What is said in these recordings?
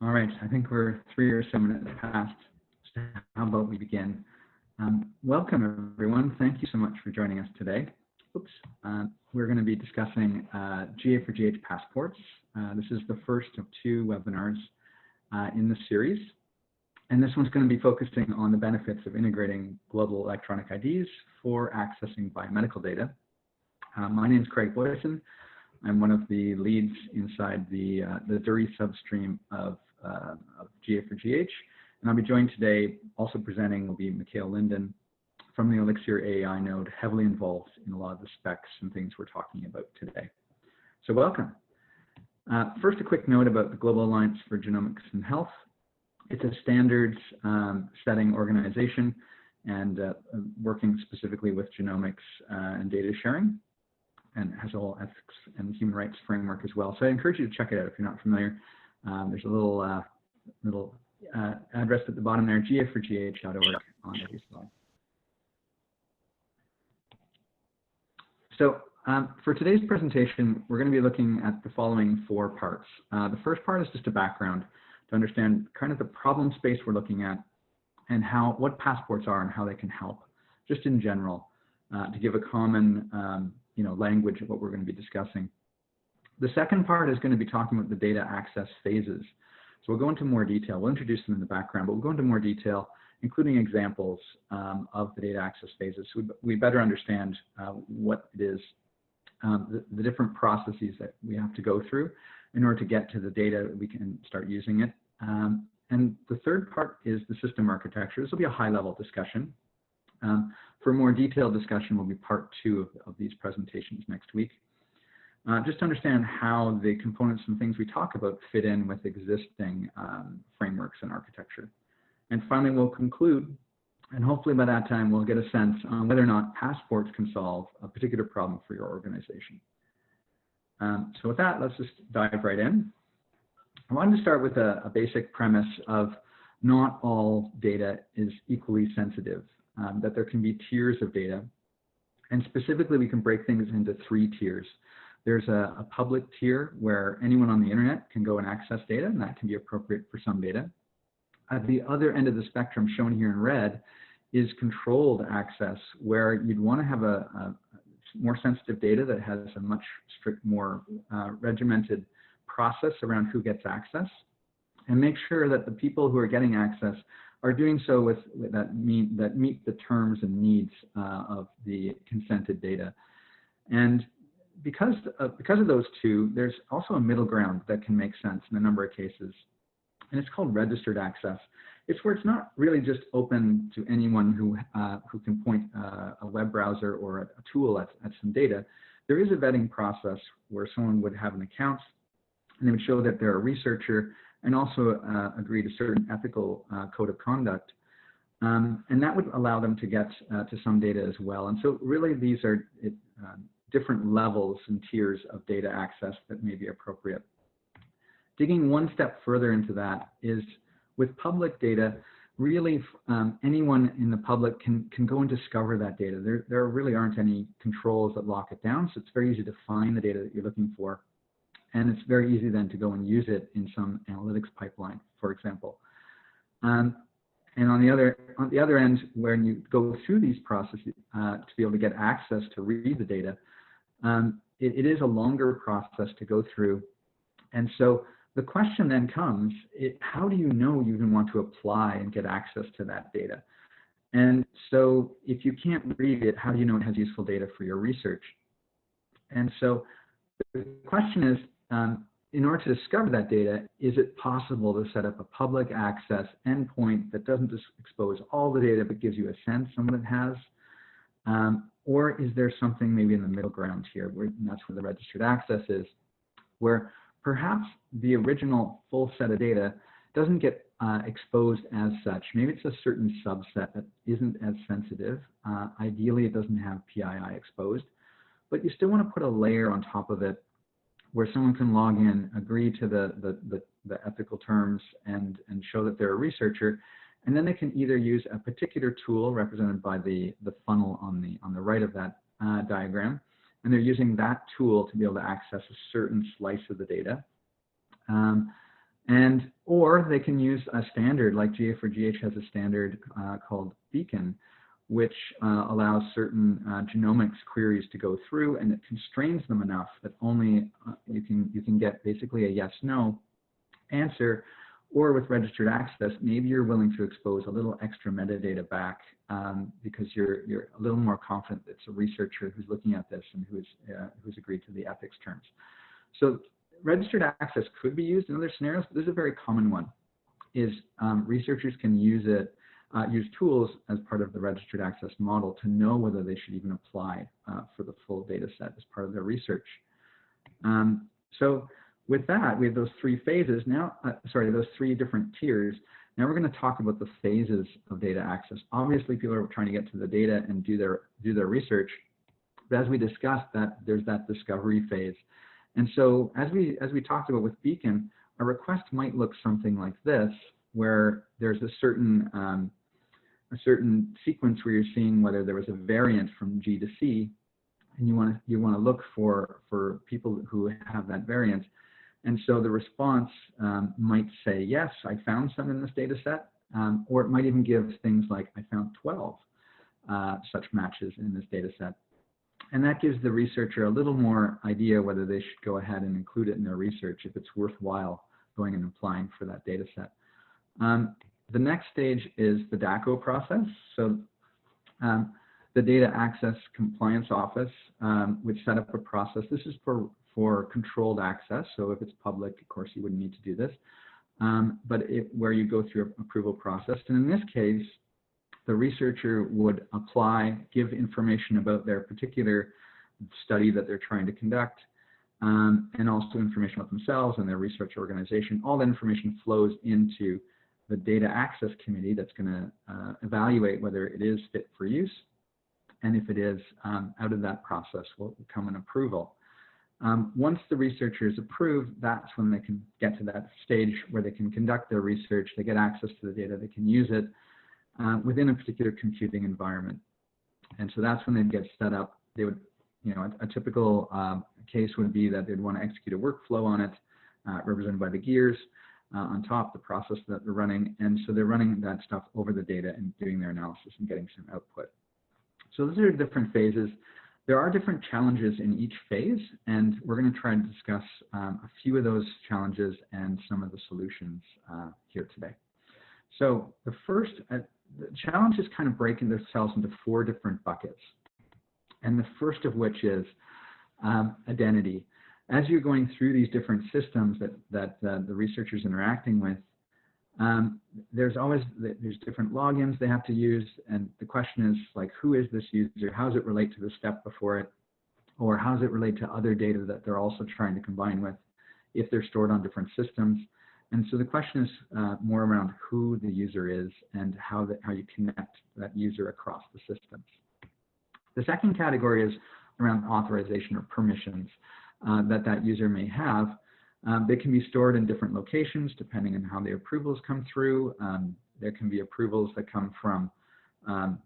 All right, I think we're 3 or so minutes past. So how about we begin? Welcome, everyone. Thank you so much for joining us today. Oops. We're going to be discussing GA4GH Passports. This is the first of 2 webinars in the series. And this one's going to be focusing on the benefits of integrating global electronic IDs for accessing biomedical data. My name is Craig Boyson. I'm one of the leads inside the DURI substream of GA4GH, and I'll be joined today, also presenting will be Mikhail Linden from the Elixir AI node, heavily involved in a lot of the specs and things we're talking about today. So welcome. First, a quick note about the Global Alliance for Genomics and Health. It's a standards setting organization and working specifically with genomics and data sharing, and has a whole ethics and human rights framework as well. So I encourage you to check it out if you're not familiar. There's a little address at the bottom there, ga4gh.org on every slide. So for today's presentation, we're going to be looking at the following 4 parts. The first part is just a background to understand kind of the problem space we're looking at and what passports are and how they can help, just in general, to give a common language of what we're going to be discussing. The second part is going to be talking about the data access phases. So we'll go into more detail. We'll introduce them in the background, but we'll go into more detail, including examples of the data access phases. So we better understand what it is, the different processes that we have to go through in order to get to the data, we can start using it. And the third part is the system architecture. This will be a high-level discussion. For more detailed discussion will be part 2 of these presentations next week. Just to understand how the components and things we talk about fit in with existing frameworks and architecture. And finally, we'll conclude, and hopefully by that time we'll get a sense on whether or not passports can solve a particular problem for your organization. So with that, let's just dive right in. I wanted to start with a basic premise of not all data is equally sensitive. That there can be tiers of data, and specifically we can break things into 3 tiers. There's a public tier where anyone on the internet can go and access data, and that can be appropriate for some data. At the other end of the spectrum, shown here in red, is controlled access, where you'd want to have a more sensitive data that has a much more regimented process around who gets access, and make sure that the people who are getting access are doing so that meet the terms and needs of the consented data. And because of those 2, there's also a middle ground that can make sense in a number of cases, and it's called registered access. It's where it's not really just open to anyone who can point a web browser or a tool at some data. There is a vetting process where someone would have an account, and they would show that they're a researcher, and also agree to certain ethical code of conduct. And that would allow them to get to some data as well. And so really these are different levels and tiers of data access that may be appropriate. Digging one step further into that is with public data, really anyone in the public can go and discover that data. There really aren't any controls that lock it down, so it's very easy to find the data that you're looking for. And it's very easy then to go and use it in some analytics pipeline, for example. And on the other end, when you go through these processes to be able to get access to read the data, it is a longer process to go through. And so the question then comes, how do you know you even want to apply and get access to that data? And so if you can't read it, how do you know it has useful data for your research? And so the question is, in order to discover that data, is it possible to set up a public access endpoint that doesn't just expose all the data but gives you a sense on what it has? Or is there something maybe in the middle ground here, and that's where the registered access is, where perhaps the original full set of data doesn't get exposed as such. Maybe it's a certain subset that isn't as sensitive. Ideally, it doesn't have PII exposed, but you still want to put a layer on top of it where someone can log in, agree to the ethical terms, and show that they're a researcher, and then they can either use a particular tool represented by the funnel on the right of that diagram, and they're using that tool to be able to access a certain slice of the data. And Or they can use a standard, like GA4GH has a standard called Beacon, which allows certain genomics queries to go through, and it constrains them enough that only you can get basically a yes/no answer. Or with registered access, maybe you're willing to expose a little extra metadata back because you're a little more confident it's a researcher who's looking at this and who's agreed to the ethics terms. So registered access could be used in other scenarios, but this is a very common one. Is researchers can use tools as part of the registered access model to know whether they should even apply for the full data set as part of their research. So with that, we have those three phases now, those three different tiers. Now we're going to talk about the phases of data access. Obviously, people are trying to get to the data and do their research, but as we discussed, there's that discovery phase. And so as we talked about with Beacon, a request might look something like this, where there's a certain sequence where you're seeing whether there was a variant from G to C, and you want to look for people who have that variant. And so the response might say, yes, I found some in this data set, or it might even give things like, I found 12 such matches in this data set. And that gives the researcher a little more idea whether they should go ahead and include it in their research, if it's worthwhile going and applying for that data set. The next stage is the DACO process. So the Data Access Compliance Office, which set up a process. This is for controlled access. So if it's public, of course, you wouldn't need to do this. But where you go through an approval process. And in this case, the researcher would apply, give information about their particular study that they're trying to conduct, and also information about themselves and their research organization. All that information flows into the Data Access Committee that's going to evaluate whether it is fit for use. And if it is, out of that process will come an approval. Once the researcher is approved, that's when they can get to that stage where they can conduct their research, they get access to the data, they can use it within a particular computing environment. And so that's when they'd get set up. They would, a typical case would be that they'd want to execute a workflow on it, represented by the gears on top, the process that they're running. And so they're running that stuff over the data and doing their analysis and getting some output. So those are different phases. There are different challenges in each phase, and we're going to try and discuss a few of those challenges and some of the solutions here today. So the first, the challenges kind of break themselves into four different buckets. And the first of which is identity. As you're going through these different systems that the researcher's interacting with, there's different logins they have to use, and the question is like, who is this user? How does it relate to the step before it? Or how does it relate to other data that they're also trying to combine with if they're stored on different systems? And so the question is more around who the user is and how you connect that user across the systems. The second category is around authorization or permissions that user may have. They can be stored in different locations depending on how the approvals come through. There can be approvals that come from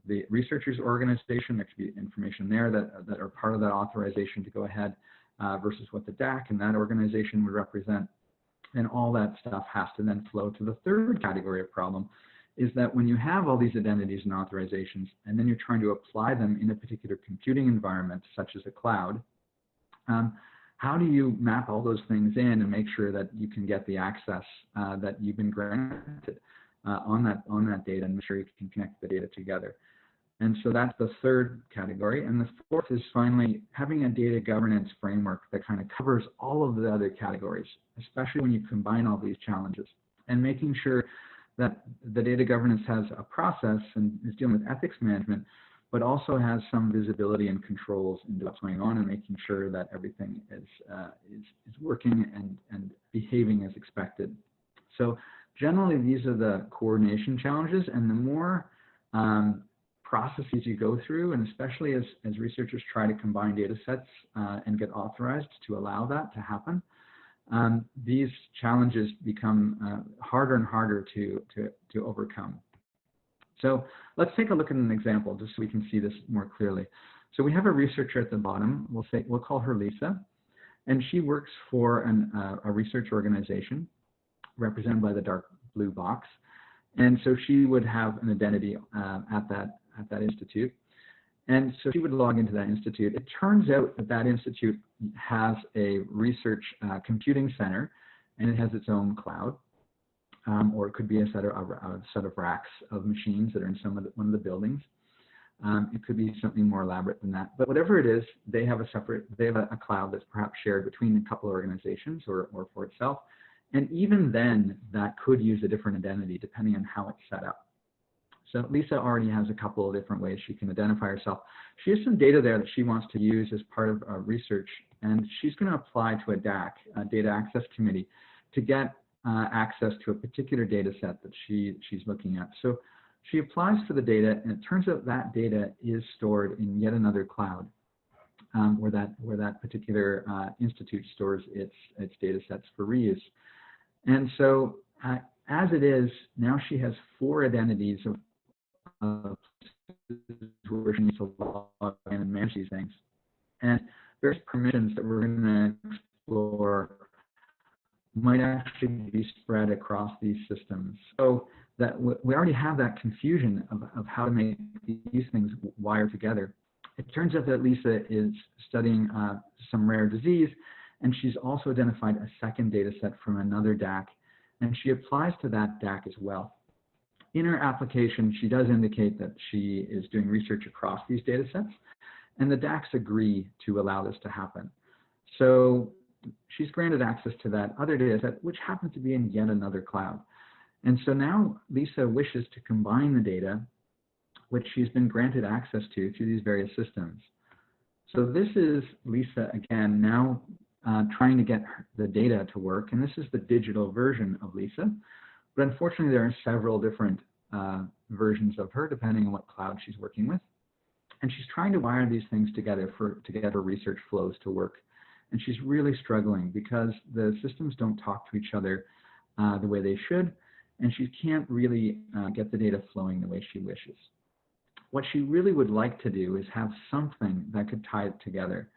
the researcher's organization. There could be information there that are part of that authorization to go ahead versus what the DAC and that organization would represent. And all that stuff has to then flow to the third category of problem, is that when you have all these identities and authorizations, and then you're trying to apply them in a particular computing environment, such as a cloud, how do you map all those things in and make sure that you can get the access that you've been granted on that data, and make sure you can connect the data together? And so that's the third category. And the fourth is finally having a data governance framework that kind of covers all of the other categories, especially when you combine all these challenges, and making sure that the data governance has a process and is dealing with ethics management, but also has some visibility and controls into what's going on, and making sure that everything is working and behaving as expected. So generally, these are the coordination challenges, and the more processes you go through, and especially as researchers try to combine data sets and get authorized to allow that to happen, these challenges become harder and harder to overcome. So let's take a look at an example just so we can see this more clearly. So we have a researcher at the bottom. We'll call her Lisa, and she works for a research organization represented by the dark blue box. And so she would have an identity at that institute. And so she would log into that institute. It turns out that that institute has a research computing center, and it has its own cloud, or it could be a set of racks of machines that are in one of the buildings. It could be something more elaborate than that. But whatever it is, they have a cloud that's perhaps shared between a couple of organizations or for itself. And even then, that could use a different identity depending on how it's set up. So Lisa already has a couple of different ways she can identify herself. She has some data there that she wants to use as part of research, and she's going to apply to a DAC, a Data Access Committee, to get access to a particular data set that she's looking at. So she applies for the data, and it turns out that data is stored in yet another cloud, where that particular institute stores its data sets for reuse. And so as it is, now she has 4 identities of where she needs to log in and manage these things. And various permissions that we're going to explore might actually be spread across these systems. So that we already have that confusion of how to make these things wire together. It turns out that Lisa is studying some rare disease, and she's also identified a second data set from another DAC, and she applies to that DAC as well. In her application, she does indicate that she is doing research across these data sets, and the DACs agree to allow this to happen. So she's granted access to that other data set, which happens to be in yet another cloud. And so now Lisa wishes to combine the data, which she's been granted access to through these various systems. So this is Lisa, again, now trying to get the data to work, and this is the digital version of Lisa. But unfortunately, there are several different versions of her, depending on what cloud she's working with. And she's trying to wire these things together to get her research flows to work. And she's really struggling because the systems don't talk to each other the way they should, and she can't really get the data flowing the way she wishes. What she really would like to do is have something that could tie it together.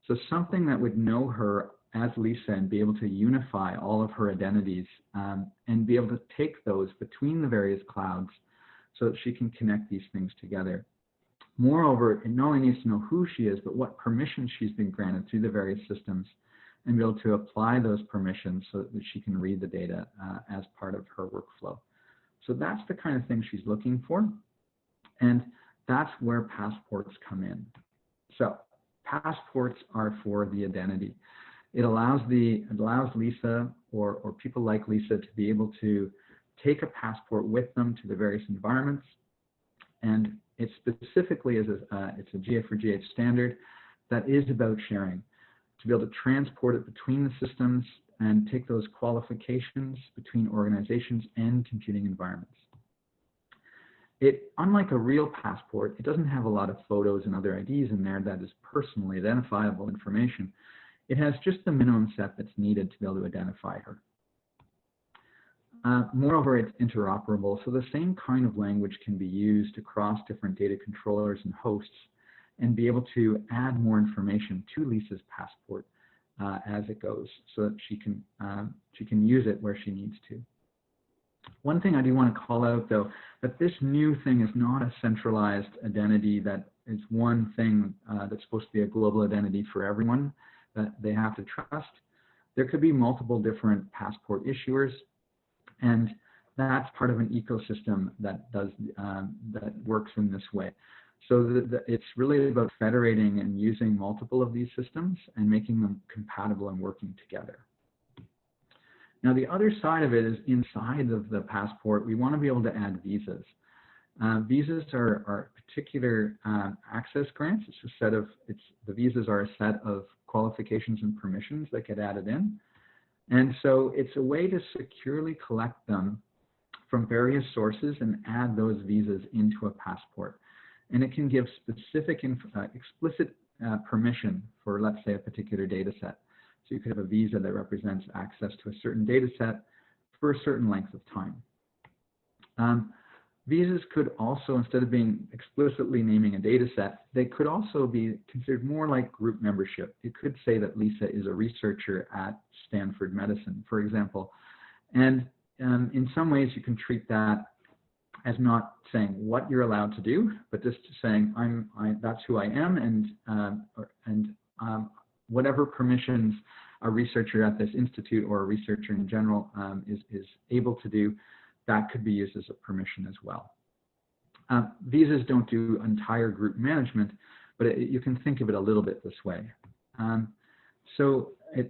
So something that would know her as Lisa and be able to unify all of her identities and be able to take those between the various clouds so that she can connect these things together. Moreover, it not only needs to know who she is, but what permissions she's been granted through the various systems and be able to apply those permissions so that she can read the data as part of her workflow. So that's the kind of thing she's looking for, and that's where passports come in. So passports are for the identity. It allows Lisa or people like Lisa to be able to take a passport with them to the various environments, and it specifically is it's a GA4GH standard that is about sharing, to be able to transport it between the systems and take those qualifications between organizations and computing environments. Unlike a real passport, it doesn't have a lot of photos and other IDs in there that is personally identifiable information. It has just the minimum set that's needed to be able to identify her. Moreover, it's interoperable, so the same kind of language can be used across different data controllers and hosts and be able to add more information to Lisa's passport as it goes so that she can use it where she needs to. One thing I do want to call out, though, that this new thing is not a centralized identity that is one thing that's supposed to be a global identity for everyone that they have to trust. There could be multiple different passport issuers, and that's part of an ecosystem that works in this way. So it's really about federating and using multiple of these systems and making them compatible and working together. Now, the other side of it is inside of the passport, we want to be able to add visas. Visas are particular access grants. It's a set of, the visas are a set of qualifications and permissions that get added in. And so it's a way to securely collect them from various sources and add those visas into a passport. And it can give specific, explicit permission for, let's say, a particular data set. So you could have a visa that represents access to a certain data set for a certain length of time. Visas could also, instead of being explicitly naming a data set, they could also be considered more like group membership. It could say that Lisa is a researcher at Stanford Medicine, for example, And in some ways, you can treat that as not saying what you're allowed to do, but just saying that's who I am, and whatever permissions a researcher at this institute or a researcher in general is able to do, that could be used as a permission as well. Visas don't do entire group management, but you can think of it a little bit this way.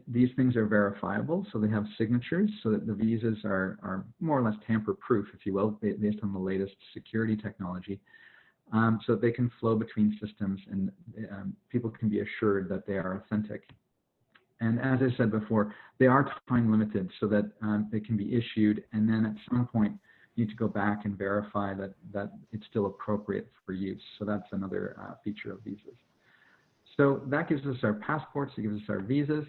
These things are verifiable, so they have signatures, so that the visas are more or less tamper-proof, if you will, based on the latest security technology, so that they can flow between systems and people can be assured that they are authentic. And as I said before, they are time limited, so that they can be issued, and then at some point you need to go back and verify that it's still appropriate for use. So that's another feature of visas. So that gives us our passports, it gives us our visas.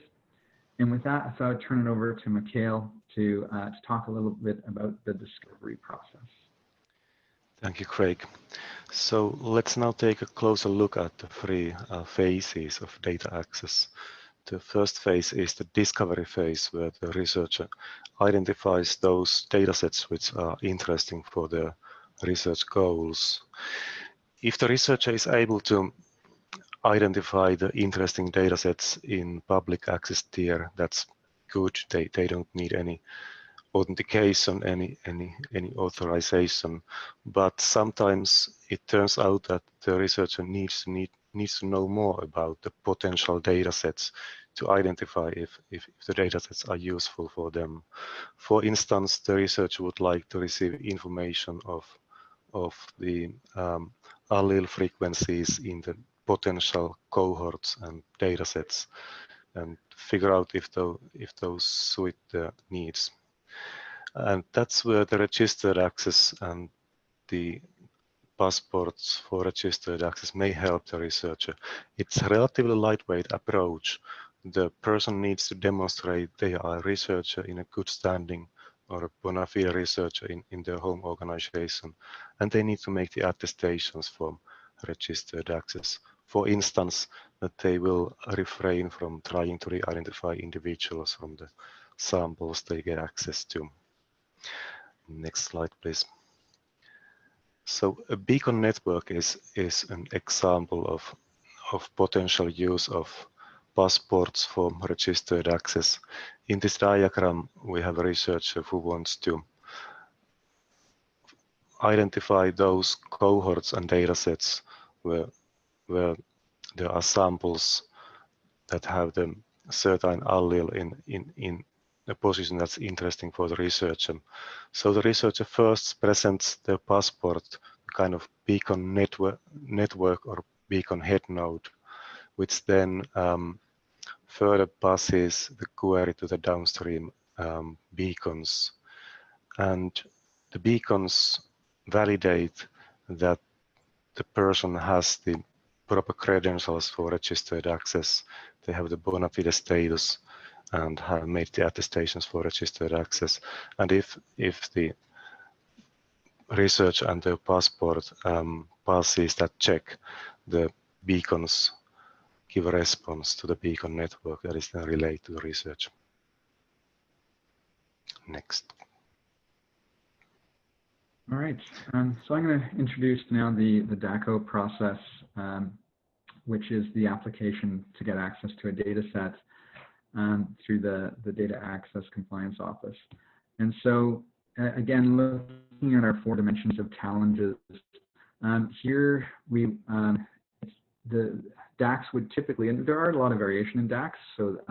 And with that, I thought I'd turn it over to Mikhail to talk a little bit about the discovery process. Thank you, Craig. So let's now take a closer look at the three phases of data access. The first phase is the discovery phase, where the researcher identifies those datasets which are interesting for their research goals. If the researcher is able to identify the interesting datasets in public access tier, that's good. They don't need any authentication, any authorization. But sometimes it turns out that the researcher needs to know more about the potential datasets to identify if the datasets are useful for them. For instance, the researcher would like to receive information of the allele frequencies in the potential cohorts and datasets, and figure out if those suit the needs. And that's where the registered access and the passports for registered access may help the researcher. It's a relatively lightweight approach. The person needs to demonstrate they are a researcher in a good standing or a bona fide researcher in their home organization, and they need to make the attestations for registered access. For instance, that they will refrain from trying to re-identify individuals from the samples they get access to. Next slide, please. So a beacon network is an example of potential use of passports for registered access. In this diagram, we have a researcher who wants to identify those cohorts and datasets where there are samples that have the certain allele in a position that's interesting for the researcher. So the researcher first presents the passport, kind of beacon network or beacon head node, which then further passes the query to the downstream beacons. And the beacons validate that the person has the proper credentials for registered access. They have the bona fide status and have made the attestations for registered access. And if the research and the passport passes that check, the beacons give a response to the beacon network that is then relayed to the research. Next. All right, so I'm going to introduce now the DACO process, which is the application to get access to a data set through the Data Access Compliance Office. And so, again, looking at our 4 dimensions of challenges, here the DACs would typically, and there are a lot of variation in DACs, so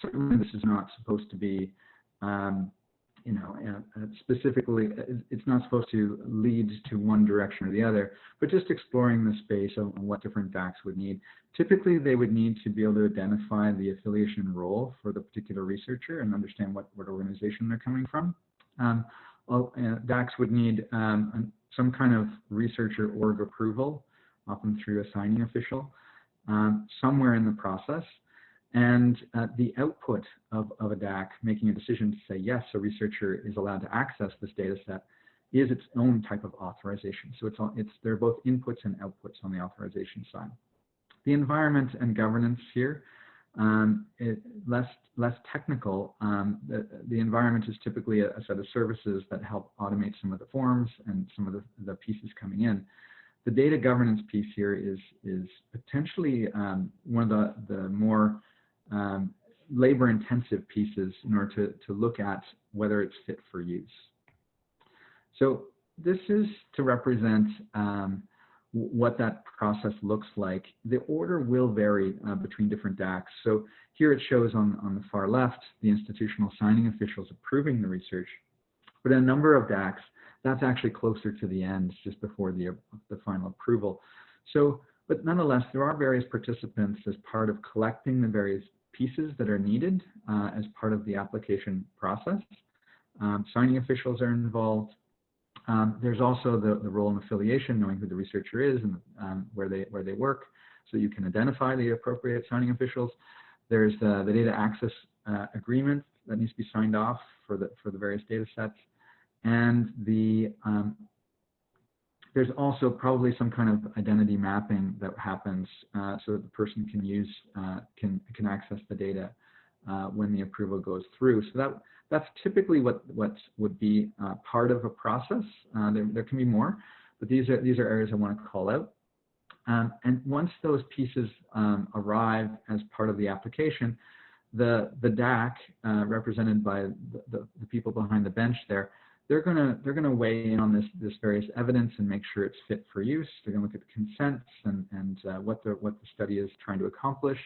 certainly this is not supposed to be specifically, it's not supposed to lead to one direction or the other, but just exploring the space of what different DACs would need. Typically, they would need to be able to identify the affiliation role for the particular researcher and understand what organization they're coming from. DACs would need some kind of researcher org approval, often through a signing official, somewhere in the process. And the output of a DAC making a decision to say, yes, a researcher is allowed to access this data set is its own type of authorization. So they're both inputs and outputs on the authorization side. The environment and governance here, less technical. The environment is typically a set of services that help automate some of the forms and some of the pieces coming in. The data governance piece here is potentially one of the more labor-intensive pieces in order to look at whether it's fit for use. So this is to represent what that process looks like. The order will vary between different DACs. So here it shows on the far left the institutional signing officials approving the research. But a number of DACs, that's actually closer to the end, just before the final approval. So, but nonetheless, there are various participants as part of collecting the various pieces that are needed as part of the application process. Signing officials are involved. There's also the role and affiliation, knowing who the researcher is and where they work, so you can identify the appropriate signing officials. There's the data access agreement that needs to be signed off for the various data sets, and there's also probably some kind of identity mapping that happens so that the person can use can access the data when the approval goes through. So that's typically what would be part of a process. There can be more, but these are areas I want to call out. And once those pieces arrive as part of the application, the DAC, represented by the people behind the bench there, they're gonna weigh in on this various evidence and make sure it's fit for use. They're gonna look at the consents and what the study is trying to accomplish.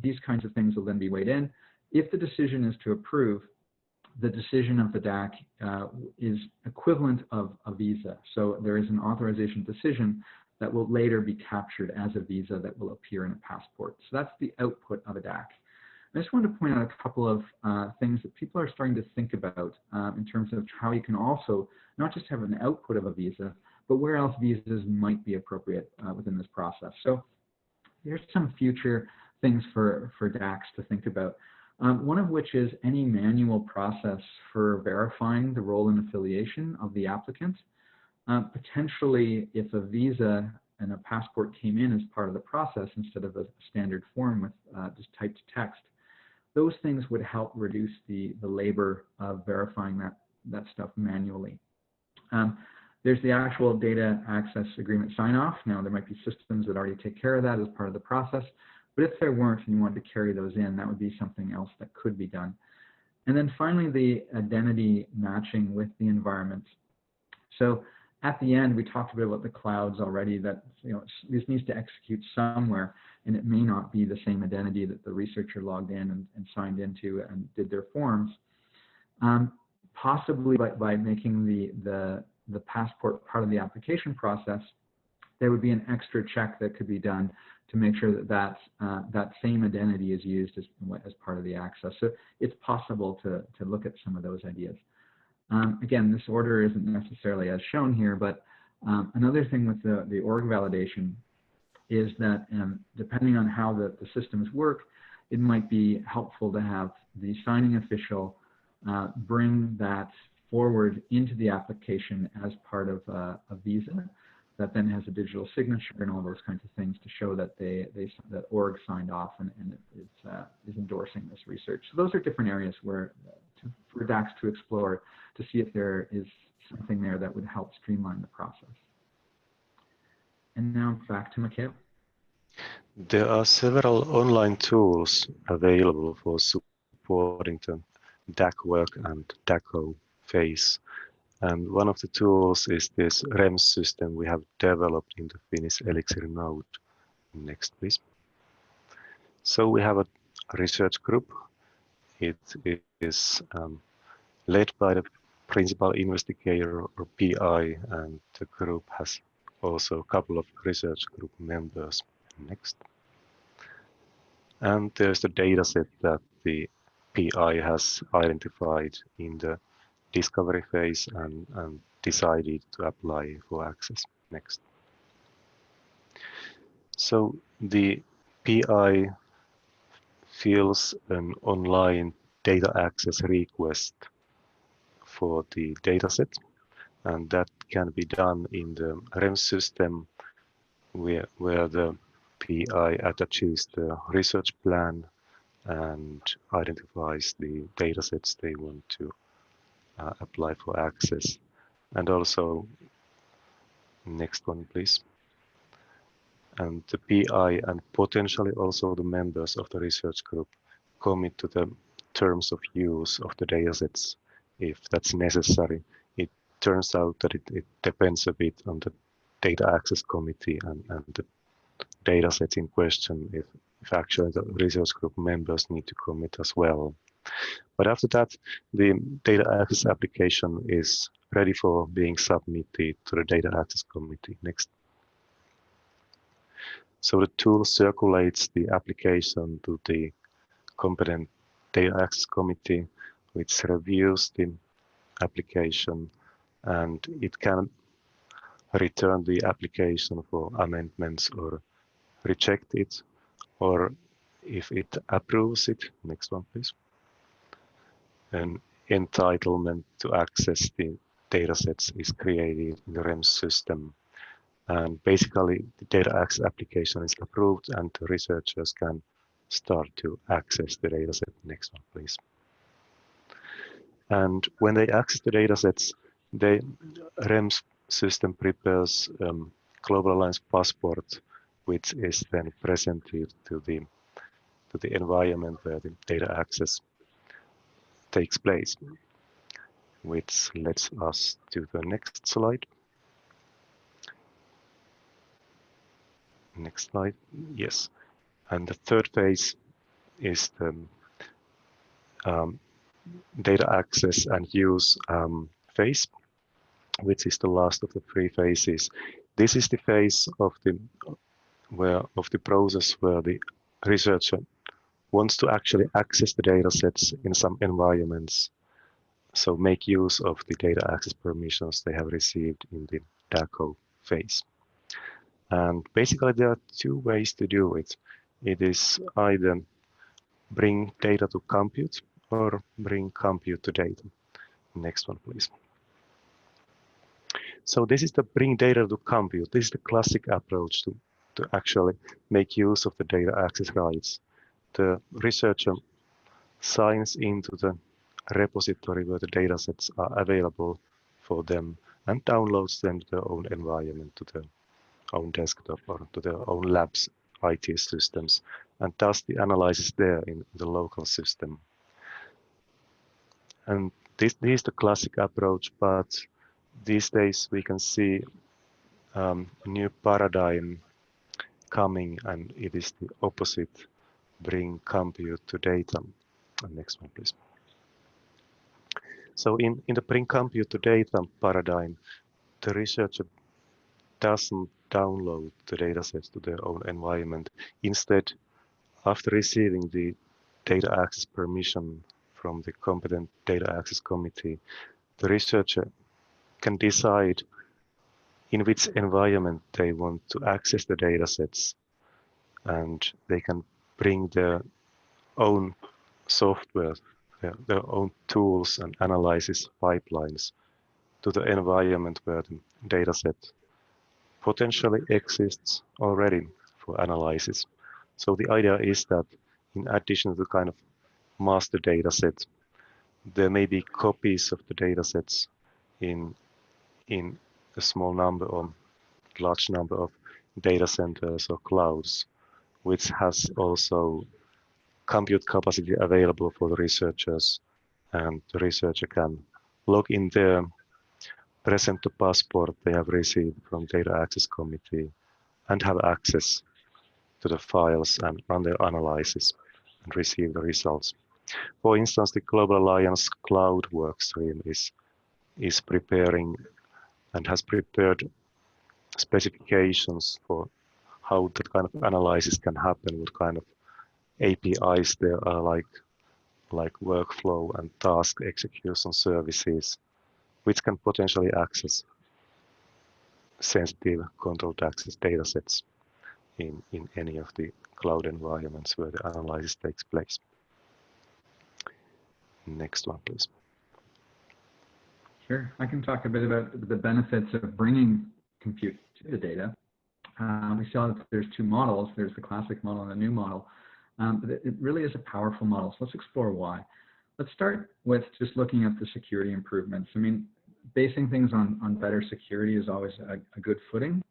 These kinds of things will then be weighed in. If the decision is to approve, the decision of the DAC is equivalent of a visa. So there is an authorization decision that will later be captured as a visa that will appear in a passport. So that's the output of a DAC. I just wanted to point out a couple of things that people are starting to think about in terms of how you can also not just have an output of a visa, but where else visas might be appropriate within this process. So here's some future things for DACs to think about. One of which is any manual process for verifying the role and affiliation of the applicant. Potentially, if a visa and a passport came in as part of the process instead of a standard form with just typed text, those things would help reduce the labor of verifying that stuff manually. There's the actual data access agreement sign-off. Now, there might be systems that already take care of that as part of the process, but if there weren't and you wanted to carry those in, that would be something else that could be done. And then finally, the identity matching with the environment. So at the end, we talked a bit about the clouds already, that this needs to execute somewhere, and it may not be the same identity that the researcher logged in and signed into and did their forms. Possibly by making the passport part of the application process, there would be an extra check that could be done to make sure that that same identity is used as part of the access. So it's possible to look at some of those ideas. Again, this order isn't necessarily as shown here, but another thing with the org validation is that depending on how the systems work, it might be helpful to have the signing official bring that forward into the application as part of a visa that then has a digital signature and all those kinds of things to show that that org signed off and is endorsing this research. So those are different areas for DACs to explore to see if there is something there that would help streamline the process. And now back to Mikhail. There are several online tools available for supporting the DAC work and DACO phase. And one of the tools is this REMS system we have developed in the Finnish Elixir node. Next, please. So we have a research group. It is led by the principal investigator or PI, and the group has also a couple of research group members. Next. And there's the dataset that the PI has identified in the discovery phase and decided to apply for access. Next. So the PI fills an online data access request for the dataset, and that can be done in the REMS system where the PI attaches the research plan and identifies the datasets they want to apply for access. And also, next one, please. And the PI and potentially also the members of the research group commit to the terms of use of the datasets if that's necessary. It turns out that it depends a bit on the data access committee and the datasets in question if actually the research group members need to commit as well. But after that, the data access application is ready for being submitted to the data access committee. Next. So the tool circulates the application to the competent data access committee, which reviews the application, and it can return the application for amendments or reject it, or if it approves it, next one please, an entitlement to access the datasets is created in the REMS system. And basically, the data access application is approved and the researchers can start to access the dataset. Next one, please. And when they access the datasets, the REMS system prepares Global Alliance Passport, which is then presented to the environment where the data access takes place, which lets us to the next slide. Next slide, yes. And the third phase is the data access and use phase, which is the last of the three phases. This is the phase of the process where the researcher wants to actually access the data sets in some environments, so make use of the data access permissions they have received in the DACO phase. And basically there are two ways to do it. It is either bring data to compute or bring compute to data. Next one, please. So this is the bring data to compute. This is the classic approach to actually make use of the data access rights. The researcher signs into the repository where the datasets are available for them and downloads them to their own environment, to their own desktop or to their own labs, IT systems, and does the analysis there in the local system. And this is the classic approach, but these days we can see a new paradigm coming, and it is the opposite, bring compute to data. And next one, please. So in the bring compute to data paradigm, the researcher doesn't download the datasets to their own environment. Instead, after receiving the data access permission from the competent data access committee, the researcher can decide in which environment they want to access the datasets, and they can bring their own software, their own tools and analysis pipelines to the environment where the dataset potentially exists already for analysis. So the idea is that in addition to the kind of master dataset, there may be copies of the datasets in a small number or large number of data centers or clouds, which has also compute capacity available for the researchers, and the researcher can log in there, present the passport they have received from data access committee, and have access to the files and run their analysis and receive the results. For instance, the Global Alliance Cloud workstream is preparing and has prepared specifications for how that kind of analysis can happen, what kind of APIs there are, like workflow and task execution services, which can potentially access sensitive controlled access datasets in any of the cloud environments where the analysis takes place. Next one, please. Sure, I can talk a bit about the benefits of bringing compute to the data. We saw that there's two models. There's the classic model and the new model. But it really is a powerful model. So let's explore why. Let's start with just looking at the security improvements. I mean, basing things on better security is always a good footing.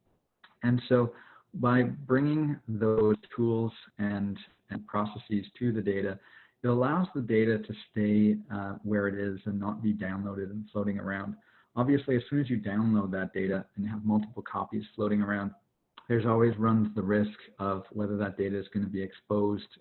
And so by bringing those tools and processes to the data, it allows the data to stay where it is and not be downloaded and floating around. Obviously, as soon as you download that data and you have multiple copies floating around, there's always runs the risk of whether that data is going to be exposed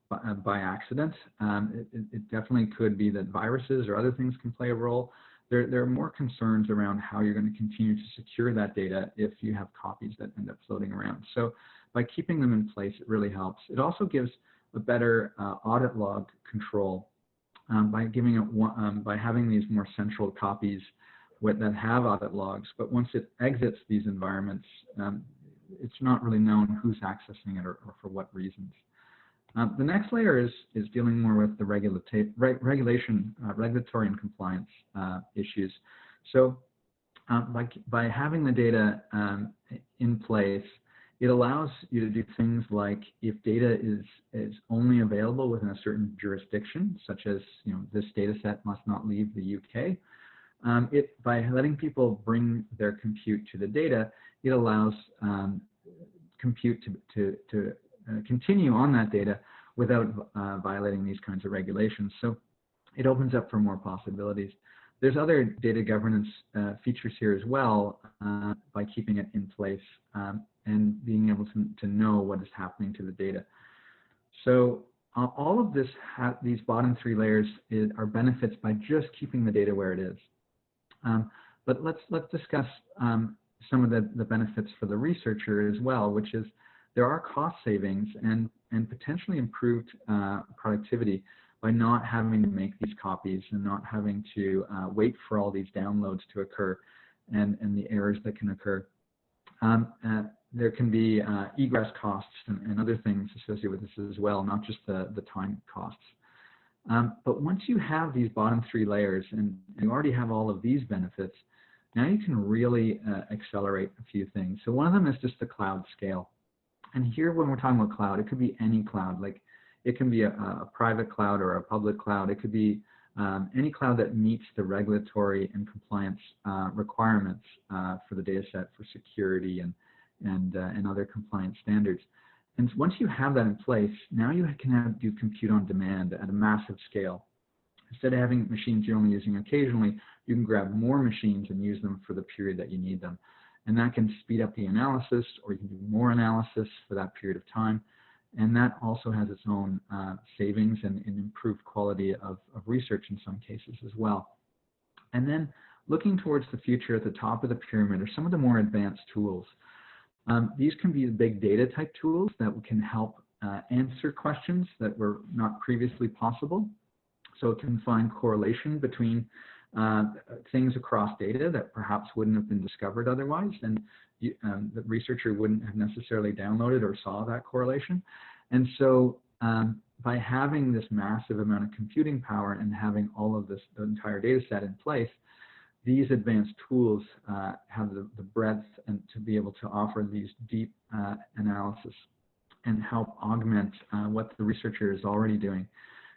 by accident. It definitely could be that viruses or other things can play a role. There are more concerns around how you're going to continue to secure that data if you have copies that end up floating around. So by keeping them in place, it really helps. It also gives a better audit log control by giving it by having these more central copies that have audit logs. But once it exits these environments, it's not really known who's accessing it or for what reasons. The next layer is dealing more with the regulatory and compliance issues. So by having the data in place, it allows you to do things like if data is only available within a certain jurisdiction, such as this data set must not leave the UK. By letting people bring their compute to the data, it allows compute to continue on that data without violating these kinds of regulations. So it opens up for more possibilities. There's other data governance features here as well by keeping it in place and being able to know what is happening to the data. So all of this, these bottom three layers are benefits by just keeping the data where it is. But let's discuss some of the benefits for the researcher as well, which is there are cost savings and potentially improved productivity by not having to make these copies and not having to wait for all these downloads to occur and the errors that can occur. There can be egress costs and other things associated with this as well, not just the time costs. But once you have these bottom three layers and you already have all of these benefits, now you can really accelerate a few things. So one of them is just the cloud scale. And here when we're talking about cloud, it could be any cloud. Like it can be a private cloud or a public cloud. It could be any cloud that meets the regulatory and compliance requirements for the data set for security and other compliance standards. And once you have that in place, now you can do compute on demand at a massive scale. Instead of having machines you're only using occasionally, you can grab more machines and use them for the period that you need them. And that can speed up the analysis, or you can do more analysis for that period of time. And that also has its own savings and improved quality of research in some cases as well. And then looking towards the future, at the top of the pyramid are some of the more advanced tools. These can be the big data type tools that can help answer questions that were not previously possible. So it can find correlation between things across data that perhaps wouldn't have been discovered otherwise, and the researcher wouldn't have necessarily downloaded or saw that correlation. And so by having this massive amount of computing power and having all of the entire data set in place, these advanced tools have the breadth and to be able to offer these deep analysis and help augment what the researcher is already doing.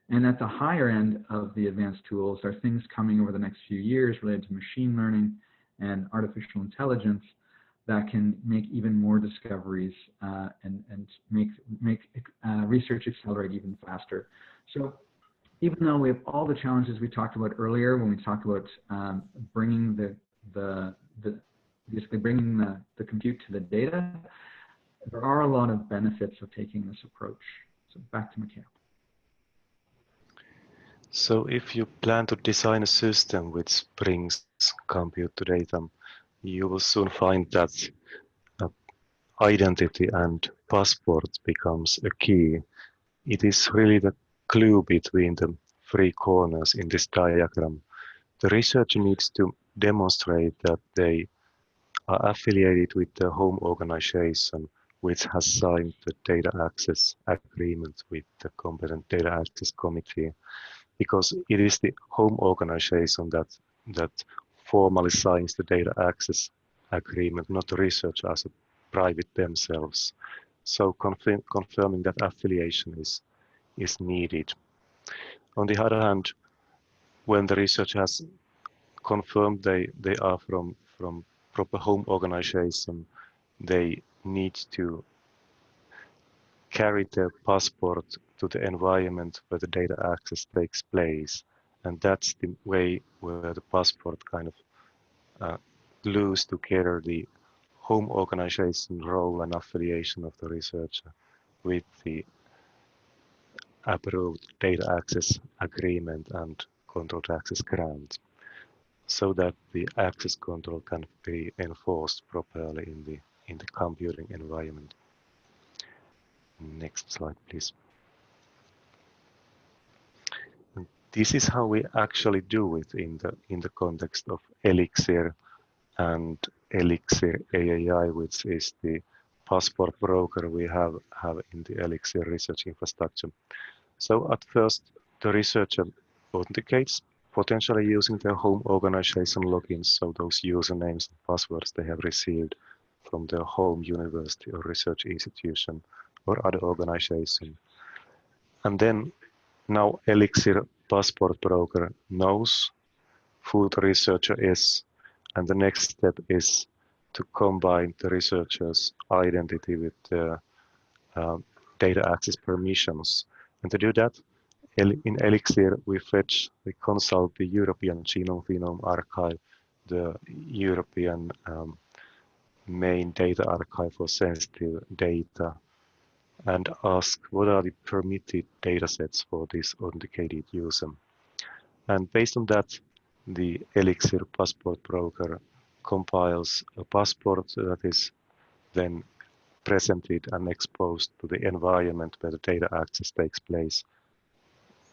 And at the higher end of the advanced tools are things coming over the next few years related to machine learning and artificial intelligence that can make even more discoveries and make research accelerate even faster. So even though we have all the challenges we talked about earlier when we talked about bringing basically bringing the compute to the data, there are a lot of benefits of taking this approach. So back to Mikhail. So if you plan to design a system which brings compute to data, you will soon find that identity and passport becomes a key. It is really the clue between the three corners in this diagram. The researcher needs to demonstrate that they are affiliated with the home organization which has signed the data access agreement with the competent data access committee, because it is the home organization that formally signs the data access agreement, not the researcher as a private themselves. So confirming that affiliation is needed. On the other hand, when the researcher has confirmed they are from proper home organization, they need to carry their passport to the environment where the data access takes place. And that's the way where the passport kind of glues together the home organization role and affiliation of the researcher with the approved data access agreement and controlled access grant, so that the access control can be enforced properly in the computing environment. Next slide, please. And this is how we actually do it in the context of Elixir and Elixir AAI, which is the passport broker we have in the Elixir research infrastructure. So at first, the researcher authenticates, potentially using their home organization logins, so those usernames and passwords they have received from their home university or research institution or other organization. And then now Elixir Passport Broker knows who the researcher is, and the next step is to combine the researcher's identity with the data access permissions. And to do that, in Elixir, we consult the European Genome Archive, the European main data archive for sensitive data, and ask what are the permitted datasets for this authenticated user. And based on that, the Elixir Passport Broker compiles a passport that is then presented and exposed to the environment where the data access takes place.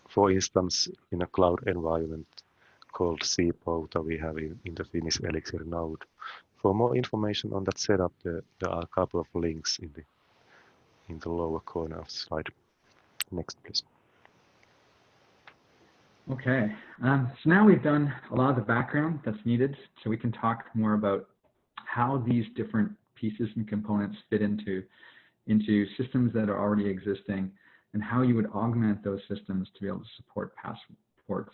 For instance, in a cloud environment called cPouta we have in the Finnish Elixir node. For more information on that setup, there are a couple of links in the lower corner of the slide. Next, please. Okay, so now we've done a lot of the background that's needed, so we can talk more about how these different pieces and components fit into systems that are already existing, and how you would augment those systems to be able to support passports.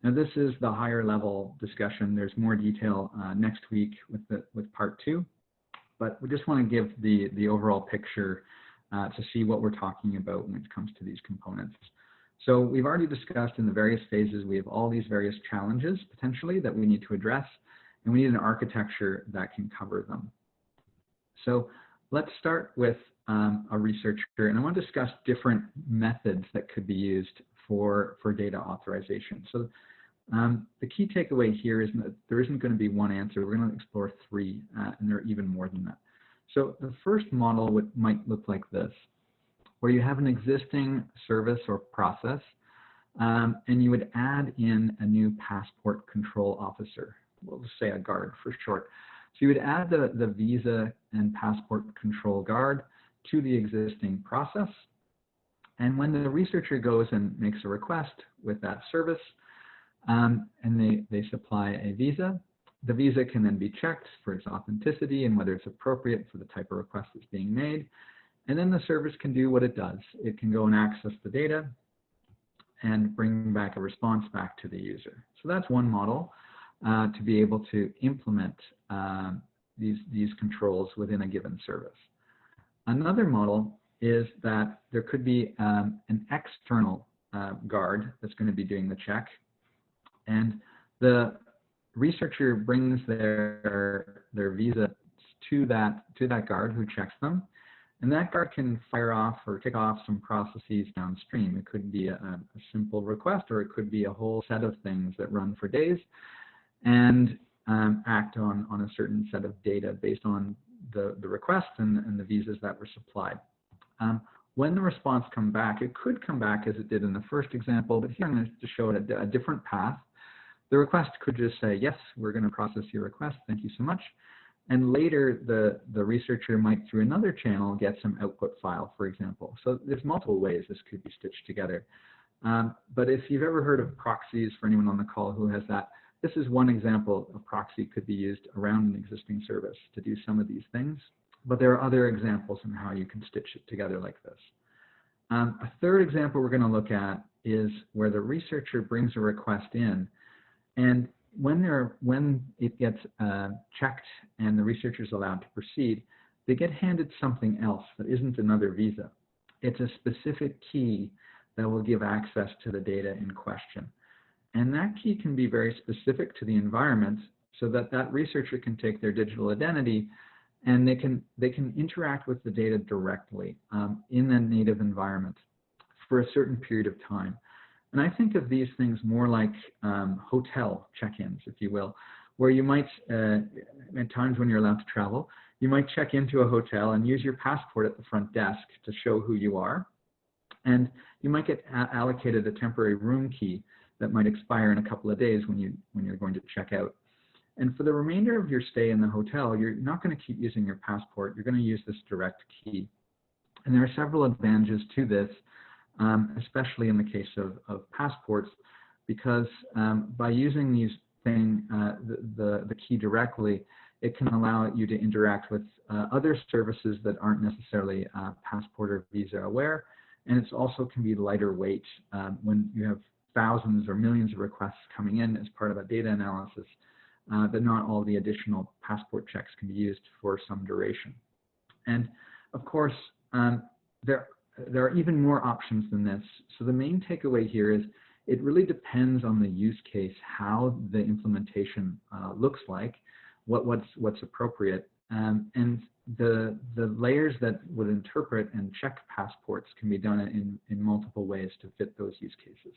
Now, this is the higher level discussion. There's more detail next week with part 2, but we just want to give the overall picture to see what we're talking about when it comes to these components. So we've already discussed in the various phases, we have all these various challenges potentially that we need to address, and we need an architecture that can cover them. So let's start with a researcher, and I want to discuss different methods that could be used for data authorization. So the key takeaway here is that there isn't going to be one answer. We're going to explore 3, and there are even more than that. So the first model might look like this, where you have an existing service or process, and you would add in a new passport control officer. We'll just say a guard for short. So you would add the visa and passport control guard to the existing process. And when the researcher goes and makes a request with that service, and they supply a visa, the visa can then be checked for its authenticity and whether it's appropriate for the type of request that's being made. And then the service can do what it does. It can go and access the data and bring back a response back to the user. So that's one model to be able to implement these controls within a given service. Another model is that there could be an external guard that's going to be doing the check, and the researcher brings their visa to that guard who checks them. And that guard can fire off or kick off some processes downstream. It could be a simple request, or it could be a whole set of things that run for days and act on a certain set of data based on the request and the visas that were supplied. When the response comes back, it could come back as it did in the first example, but here I'm going to show it a different path. The request could just say, yes, we're going to process your request. Thank you so much. And later, the researcher might, through another channel, get some output file, for example. So there's multiple ways this could be stitched together. But if you've ever heard of proxies, for anyone on the call who has that, this is one example. A proxy could be used around an existing service to do some of these things. but there are other examples in how you can stitch it together like this. A third example we're going to look at is where the researcher brings a request in, and when it gets checked and the researcher is allowed to proceed, they get handed something else that isn't another visa. It's a specific key that will give access to the data in question. And that key can be very specific to the environment so that that researcher can take their digital identity and they can interact with the data directly in the native environment for a certain period of time. And I think of these things more like hotel check-ins, if you will, where you might, at times when you're allowed to travel, you might check into a hotel and use your passport at the front desk to show who you are. And you might get allocated a temporary room key that might expire in a couple of days when you're going to check out. And for the remainder of your stay in the hotel, you're not going to keep using your passport. You're going to use this direct key. And there are several advantages to this, especially in the case of passports, because by using these the key directly, it can allow you to interact with other services that aren't necessarily passport or visa aware, and it also can be lighter weight when you have thousands or millions of requests coming in as part of a data analysis, that not all the additional passport checks can be used for some duration. And of course, there are even more options than this. So the main takeaway here is it really depends on the use case, how the implementation looks like, what's appropriate, and the layers that would interpret and check passports can be done in multiple ways to fit those use cases.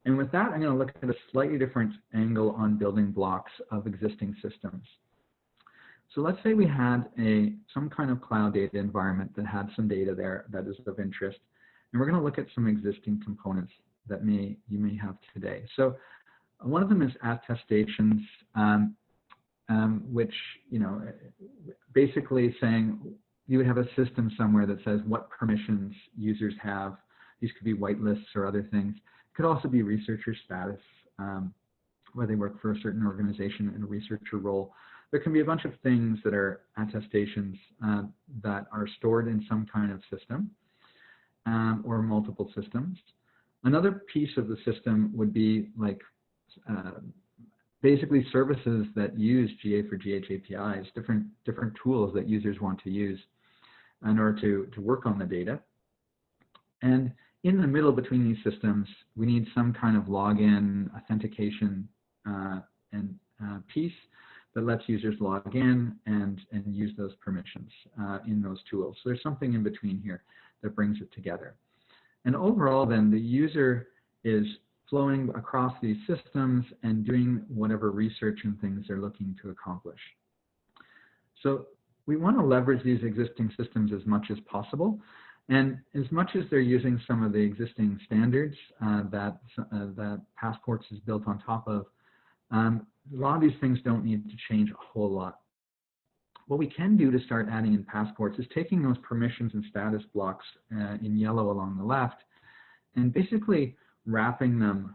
And with that, I'm going to look at a slightly different angle on building blocks of existing systems. So let's say we had some kind of cloud data environment that had some data there that is of interest, and we're going to look at some existing components that you may have today. So one of them is attestations, which, basically saying you would have a system somewhere that says what permissions users have. These could be whitelists or other things. It could also be researcher status, where they work for a certain organization in a researcher role. There can be a bunch of things that are attestations that are stored in some kind of system or multiple systems. Another piece of the system would be like basically services that use GA4GH APIs, different tools that users want to use in order to work on the data. And in the middle between these systems, we need some kind of login authentication and piece that lets users log in and use those permissions in those tools. So there's something in between here that brings it together. And overall, then, the user is flowing across these systems and doing whatever research and things they're looking to accomplish. So we want to leverage these existing systems as much as possible. And as much as they're using some of the existing standards that Passports is built on top of, a lot of these things don't need to change a whole lot. What we can do to start adding in Passports is taking those permissions and status blocks in yellow along the left and basically wrapping them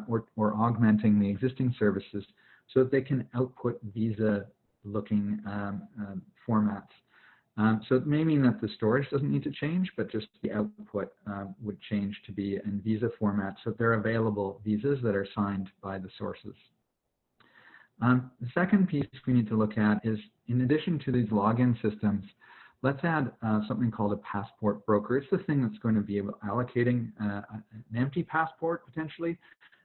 or augmenting the existing services so that they can output visa-looking formats. So it may mean that the storage doesn't need to change, but just the output would change to be in visa format, so they're available visas that are signed by the sources. The second piece we need to look at is, in addition to these login systems, let's add something called a passport broker. It's the thing that's going to be allocating an empty passport potentially,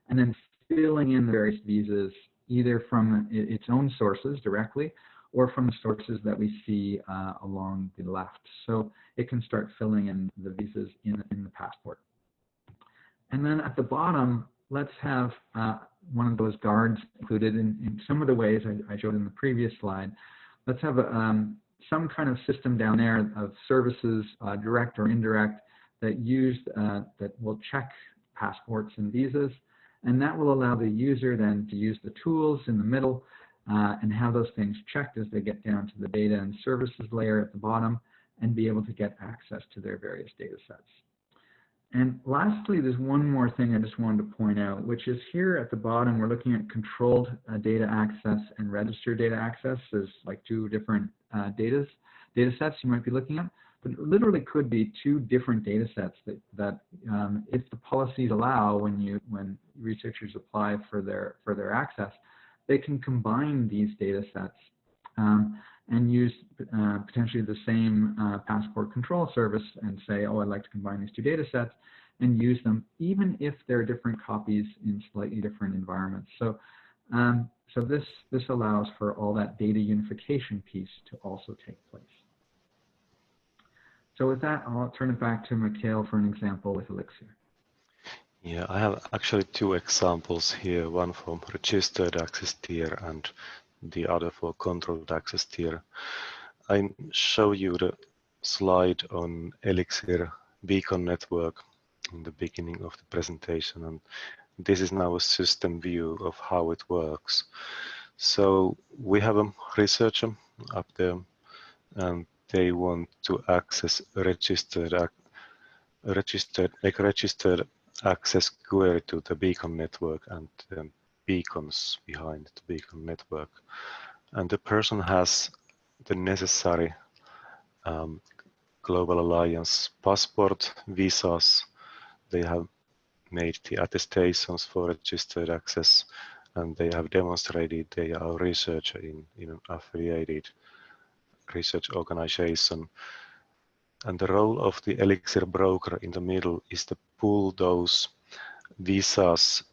and then filling in the various visas either from its own sources directly or from the sources that we see along the left. So it can start filling in the visas in the passport. And then at the bottom, let's have one of those guards included in some of the ways I showed in the previous slide. Let's have some kind of system down there of services, direct or indirect, that will check passports and visas, and that will allow the user then to use the tools in the middle and have those things checked as they get down to the data and services layer at the bottom and be able to get access to their various data sets. And lastly, there's one more thing I just wanted to point out, which is here at the bottom, we're looking at controlled data access and registered data access as like two different data data sets you might be looking at, but it literally could be two different data sets that if the policies allow, when researchers apply for their access, they can combine these data sets and use potentially the same passport control service and say, oh, I'd like to combine these two data sets and use them, even if they're different copies in slightly different environments. So, so this allows for all that data unification piece to also take place. So with that, I'll turn it back to Mikhail for an example with Elixir. Yeah, I have actually two examples here, one for registered access tier and the other for controlled access tier. I show you the slide on Elixir beacon network in the beginning of the presentation, and this is now a system view of how it works. So we have a researcher up there, and they want to access a registered access query to the beacon network and the beacons behind the beacon network. And the person has the necessary Global Alliance passport, visas. They have made the attestations for registered access, and they have demonstrated they are a researcher in an affiliated research organization. And the role of the Elixir broker in the middle is to pull those visas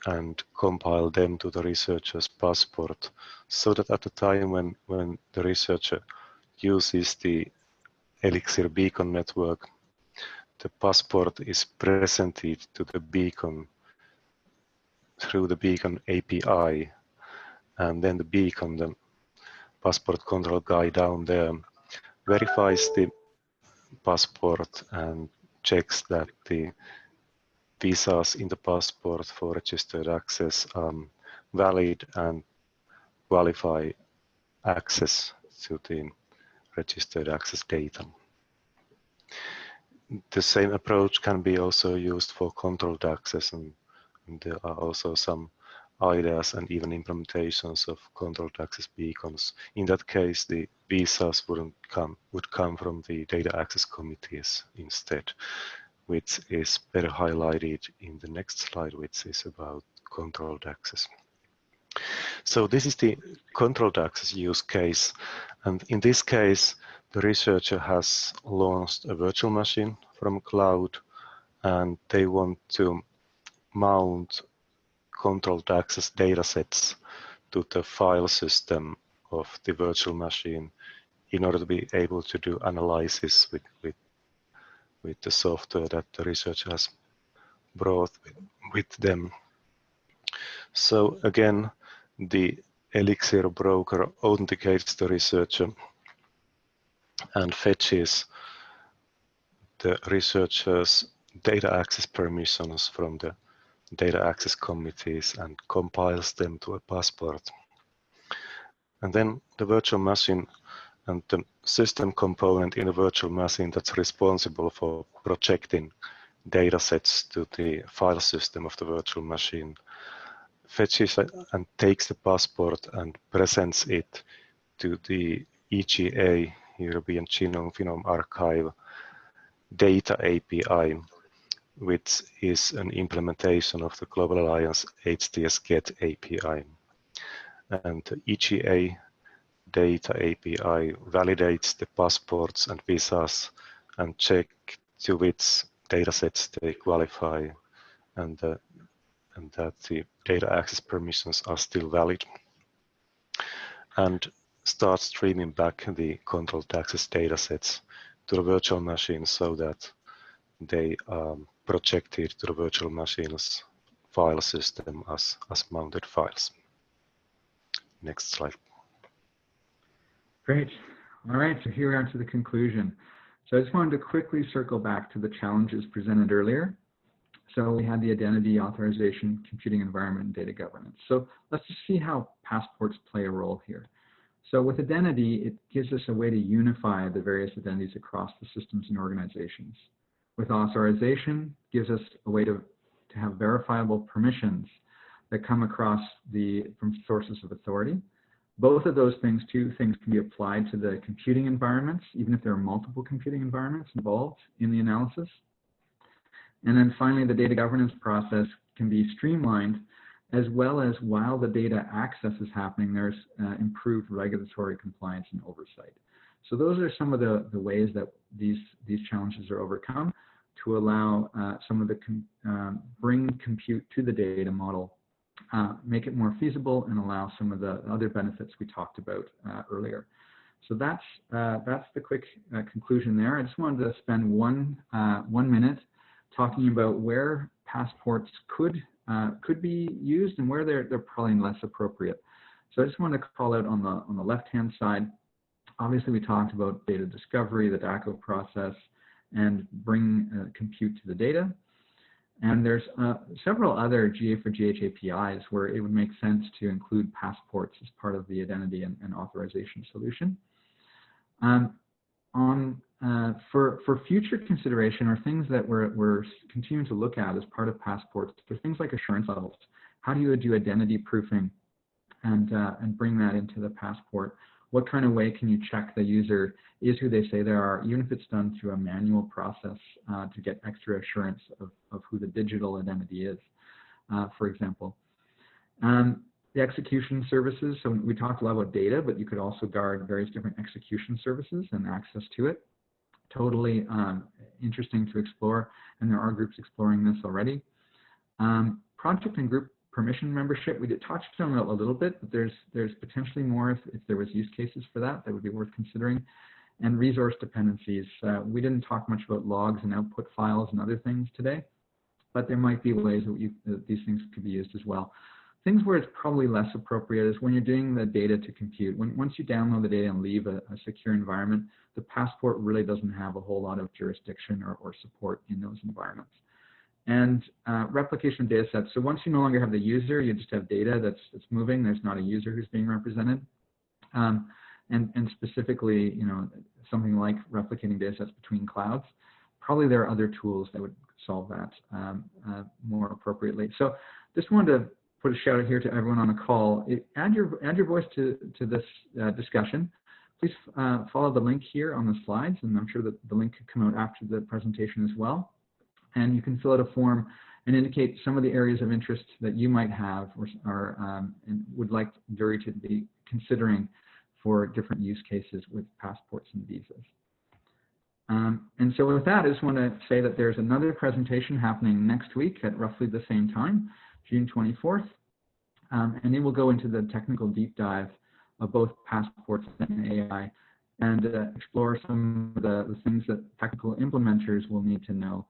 and compile them to the researcher's passport, so that at the time when the researcher uses the Elixir beacon network, the passport is presented to the beacon through the beacon API, and then the beacon, the passport control guy down there, verifies the passport and checks that the visas in the passport for registered access are valid and qualify access to the registered access data. The same approach can be also used for controlled access, and there are also some ideas and even implementations of controlled access beacons. In that case, the visas would come from the data access committees instead, which is better highlighted in the next slide, which is about controlled access. So this is the controlled access use case, and in this case, the researcher has launched a virtual machine from cloud, and they want to mount controlled access datasets to the file system of the virtual machine in order to be able to do analysis with the software that the researcher has brought with them. So again, the Elixir broker authenticates the researcher and fetches the researcher's data access permissions from the data access committees and compiles them to a passport. And then the virtual machine and the system component in a virtual machine that's responsible for projecting data sets to the file system of the virtual machine fetches and takes the passport and presents it to the EGA, European Genome Archive, data API, which is an implementation of the Global Alliance htsget API. And the EGA data API validates the passports and visas and check to which datasets they qualify, and that the data access permissions are still valid, and start streaming back the controlled access datasets to the virtual machine so that they are projected to the virtual machine's file system as mounted files. Next slide. Great. All right, so here we are to the conclusion. So I just wanted to quickly circle back to the challenges presented earlier. So we had the identity, authorization, computing environment, and data governance. So let's just see how passports play a role here. So with identity, it gives us a way to unify the various identities across the systems and organizations. With authorization, gives us a way to have verifiable permissions that come across from sources of authority. Both of those things, two things, can be applied to the computing environments, even if there are multiple computing environments involved in the analysis. And then finally, the data governance process can be streamlined, as well as while the data access is happening, there's improved regulatory compliance and oversight. So those are some of the ways that these challenges are overcome to allow some of the bring compute to the data model, make it more feasible, and allow some of the other benefits we talked about earlier. So that's the quick conclusion there. I just wanted to spend one minute talking about where passports could be used and where they're probably less appropriate. So I just wanted to call out on the left-hand side. Obviously, we talked about data discovery, the DACO process, and bring compute to the data. And there's several other GA4GH APIs where it would make sense to include passports as part of the identity and authorization solution. For future consideration, or things that we're continuing to look at as part of passports, there's things like assurance levels. How do you do identity proofing and bring that into the passport? What kind of way can you check the user is who they say they are, even if it's done through a manual process to get extra assurance of who the digital identity is, for example. The execution services, so we talked a lot about data, but you could also guard various different execution services and access to it. Totally interesting to explore, and there are groups exploring this already. Project and group permission membership, we did touch on it a little bit, but there's potentially more if there was use cases for that would be worth considering. And resource dependencies. We didn't talk much about logs and output files and other things today, but there might be ways that these things could be used as well. Things where it's probably less appropriate is when you're doing the data to compute. Once you download the data and leave a secure environment, the passport really doesn't have a whole lot of jurisdiction or support in those environments. And replication of data sets. So once you no longer have the user, you just have data that's moving. There's not a user who's being represented. And specifically, something like replicating data sets between clouds. Probably there are other tools that would solve that more appropriately. So just wanted to put a shout out here to everyone on the call. Add your voice to this discussion. Please follow the link here on the slides, and I'm sure that the link could come out after the presentation as well. And you can fill out a form and indicate some of the areas of interest that you might have or and would like Dury to be considering for different use cases with passports and visas. And so with that, I just want to say that there's another presentation happening next week at roughly the same time, June 24th. And it will go into the technical deep dive of both passports and AI and explore some of the things that technical implementers will need to know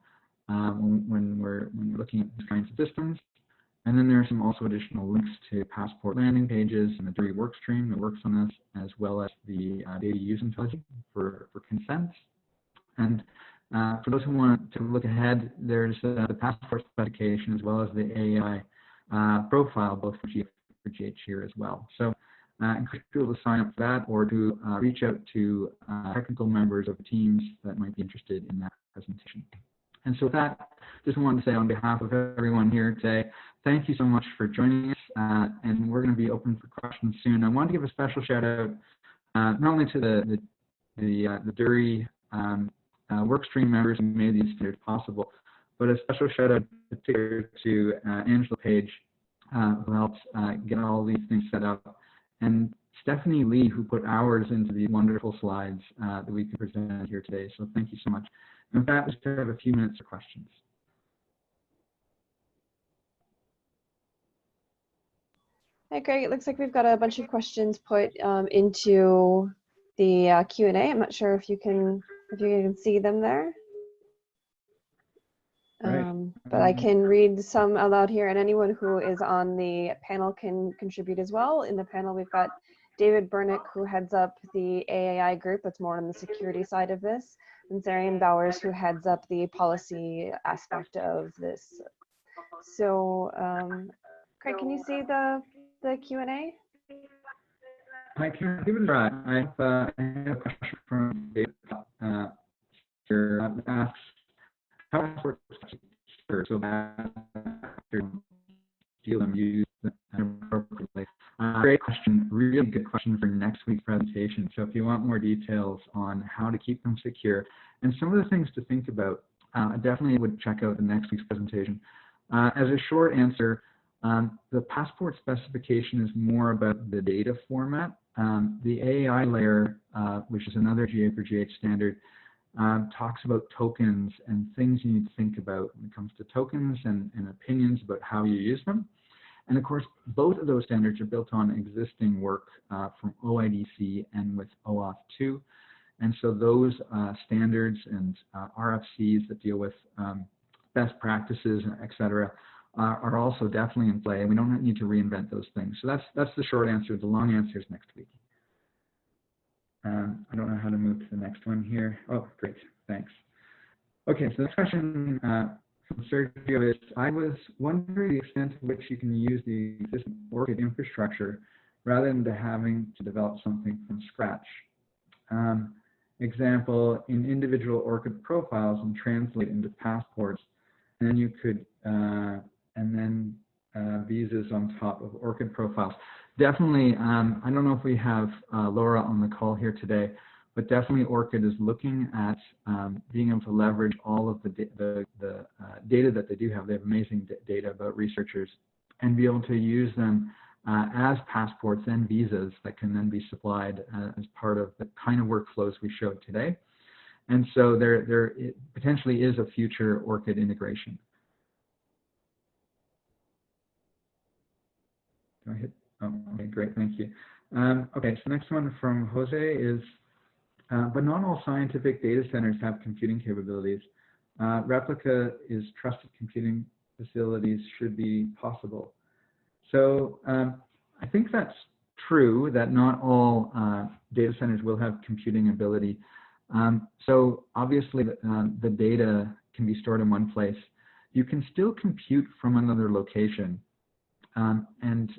when we're looking at these kinds of systems. And then there are some also additional links to passport landing pages and the Dury workstream that works on this, as well as the data use intelligence for consents. And for those who want to look ahead, there's the passport specification as well as the AI profile, both for GA4GH here as well. So encourage people to sign up for that or to reach out to technical members of teams that might be interested in that presentation. And so with that, just wanted to say on behalf of everyone here today, thank you so much for joining us, and we're going to be open for questions soon. I want to give a special shout out not only to the Dury workstream members who made these standards possible, but a special shout out to Angela Page, who helped get all these things set up, and Stephanie Lee, who put hours into these wonderful slides that we can present here today. So thank you so much. And with that, we still have a few minutes for questions. Hi, Greg. It looks like we've got a bunch of questions put into the Q&A. I'm not sure if you can see them there. But I can read some aloud here, and anyone who is on the panel can contribute as well. In the panel, we've got David Bernick, who heads up the AAI group that's more on the security side of this, and Zarian Bowers, who heads up the policy aspect of this. So, Craig, can you see the Q&A? I can give it a try. I have a question from David here that asks, how does it work so that deal them use them appropriately? Great question, really good question for next week's presentation. So if you want more details on how to keep them secure and some of the things to think about, I definitely would check out the next week's presentation. As a short answer, the passport specification is more about the data format. The AI layer, which is another GA4GH standard, talks about tokens and things you need to think about when it comes to tokens and opinions about how you use them. And of course, both of those standards are built on existing work from OIDC and with OAuth 2. And so those standards and RFCs that deal with best practices, et cetera, are also definitely in play. And we don't need to reinvent those things. So that's the short answer. The long answer is next week. I don't know how to move to the next one here. Oh, great. Thanks. Okay, so the next question from Sergio is, I was wondering the extent to which you can use the existing ORCID infrastructure rather than having to develop something from scratch. Example, in individual ORCID profiles and translate into passports, and then you could, visas on top of ORCID profiles. Definitely, I don't know if we have Laura on the call here today, but definitely ORCID is looking at being able to leverage all of the data that they do have. They have amazing data about researchers, and be able to use them as passports and visas that can then be supplied as part of the kind of workflows we showed today. And so there potentially is a future ORCID integration. Do I hit? Oh, okay, great, thank you. Okay, so next one from Jose is, but not all scientific data centers have computing capabilities. Replica is trusted computing facilities should be possible. So I think that's true, that not all data centers will have computing ability. So obviously the data can be stored in one place. You can still compute from another location and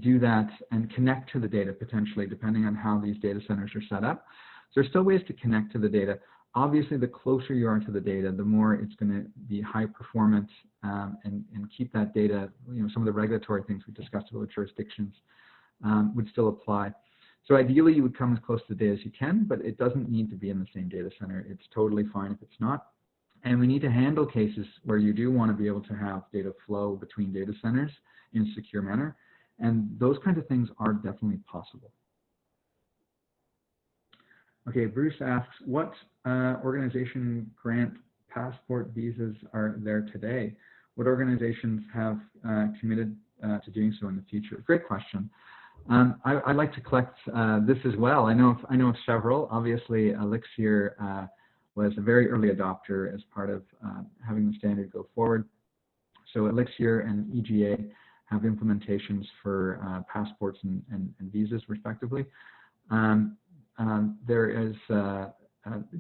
do that and connect to the data potentially, depending on how these data centers are set up. So there's still ways to connect to the data. Obviously, the closer you are to the data, the more it's going to be high performance and keep that data, some of the regulatory things we discussed about jurisdictions would still apply. So ideally, you would come as close to the data as you can, but it doesn't need to be in the same data center. It's totally fine if it's not. And we need to handle cases where you do want to be able to have data flow between data centers in a secure manner. And those kinds of things are definitely possible. Okay, Bruce asks, what organization grant passport visas are there today? What organizations have committed to doing so in the future? Great question. I'd like to collect this as well. I know of several. Obviously, Elixir was a very early adopter as part of having the standard go forward. So Elixir and EGA have implementations for passports and visas, respectively. There is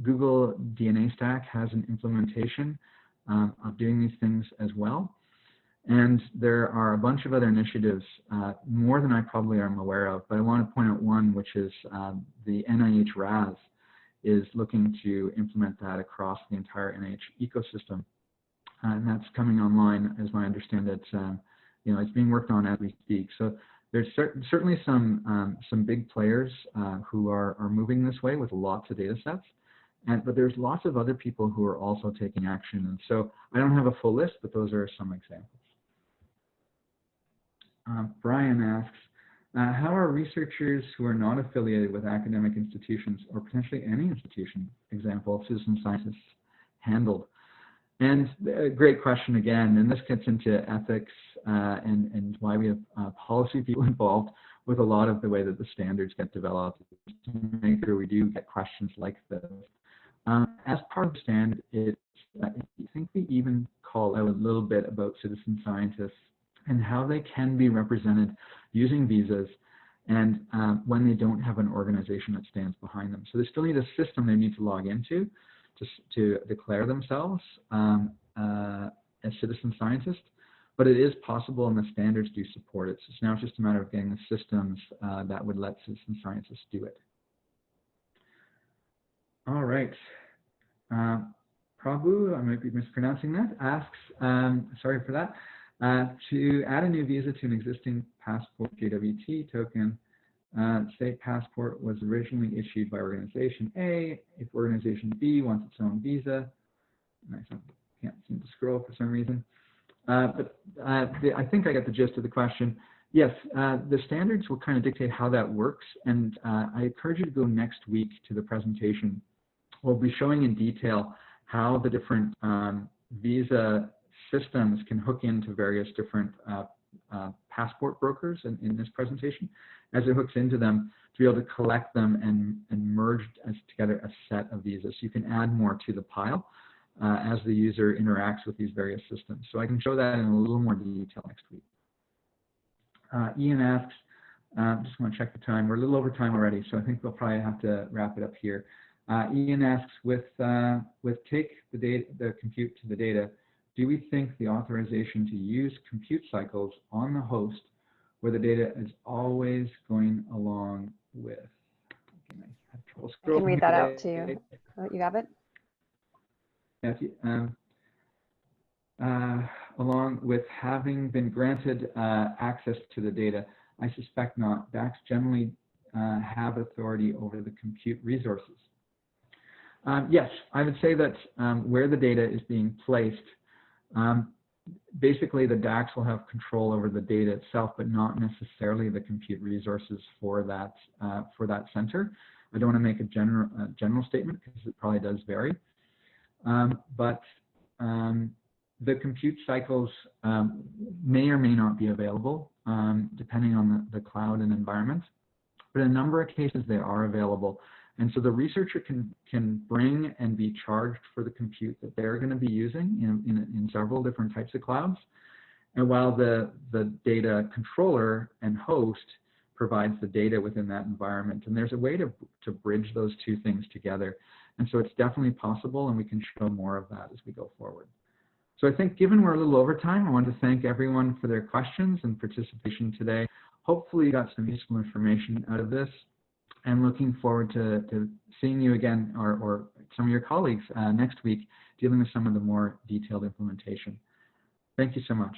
Google DNA Stack has an implementation of doing these things as well. And there are a bunch of other initiatives, more than I probably am aware of, but I want to point out one, which is the NIH RAS is looking to implement that across the entire NIH ecosystem. And that's coming online, as I understand it. It's being worked on as we speak. So there's certainly some big players who are moving this way with lots of data sets. But there's lots of other people who are also taking action. And so I don't have a full list, but those are some examples. Brian asks, how are researchers who are not affiliated with academic institutions or potentially any institution, example, citizen scientists, handled? And a great question again, and this gets into ethics and why we have policy people involved with a lot of the way that the standards get developed to make sure we do get questions like this. As part of the standard, I think we even call out a little bit about citizen scientists and how they can be represented using visas and when they don't have an organization that stands behind them. So they still need a system they need to log into to declare themselves as citizen scientists, but it is possible and the standards do support it. So now it's just a matter of getting the systems that would let citizen scientists do it. All right. Prabhu, I might be mispronouncing that, asks, sorry for that, To add a new visa to an existing passport JWT token, say passport was originally issued by organization A. If organization B wants its own visa, I can't seem to scroll for some reason. I think I got the gist of the question. Yes, the standards will kind of dictate how that works, and I encourage you to go next week to the presentation. We'll be showing in detail how the different visa systems can hook into various different passport brokers in this presentation, as it hooks into them to be able to collect them and merge together a set of visas. So you can add more to the pile as the user interacts with these various systems. So I can show that in a little more detail next week. Ian asks, just want to check the time. We're a little over time already, so I think we'll probably have to wrap it up here. Ian asks, with take the compute to the data, do we think the authorization to use compute cycles on the host where the data is always going along with? Okay, I have trouble scrolling. I can read that out to you. Oh, you have it? Yes, along with having been granted access to the data, I suspect not. DACs generally have authority over the compute resources. Yes, I would say that where the data is being placed, basically the DACs will have control over the data itself, but not necessarily the compute resources for that center. I don't want to make a general statement because it probably does vary. The compute cycles may or may not be available depending on the cloud and environment, but in a number of cases they are available. And so the researcher can bring and be charged for the compute that they're going to be using in several different types of clouds. And while the data controller and host provides the data within that environment. And there's a way to bridge those two things together. And so it's definitely possible, and we can show more of that as we go forward. So I think given we're a little over time, I want to thank everyone for their questions and participation today. Hopefully you got some useful information out of this, and looking forward to seeing you again, or some of your colleagues next week, dealing with some of the more detailed implementation. Thank you so much.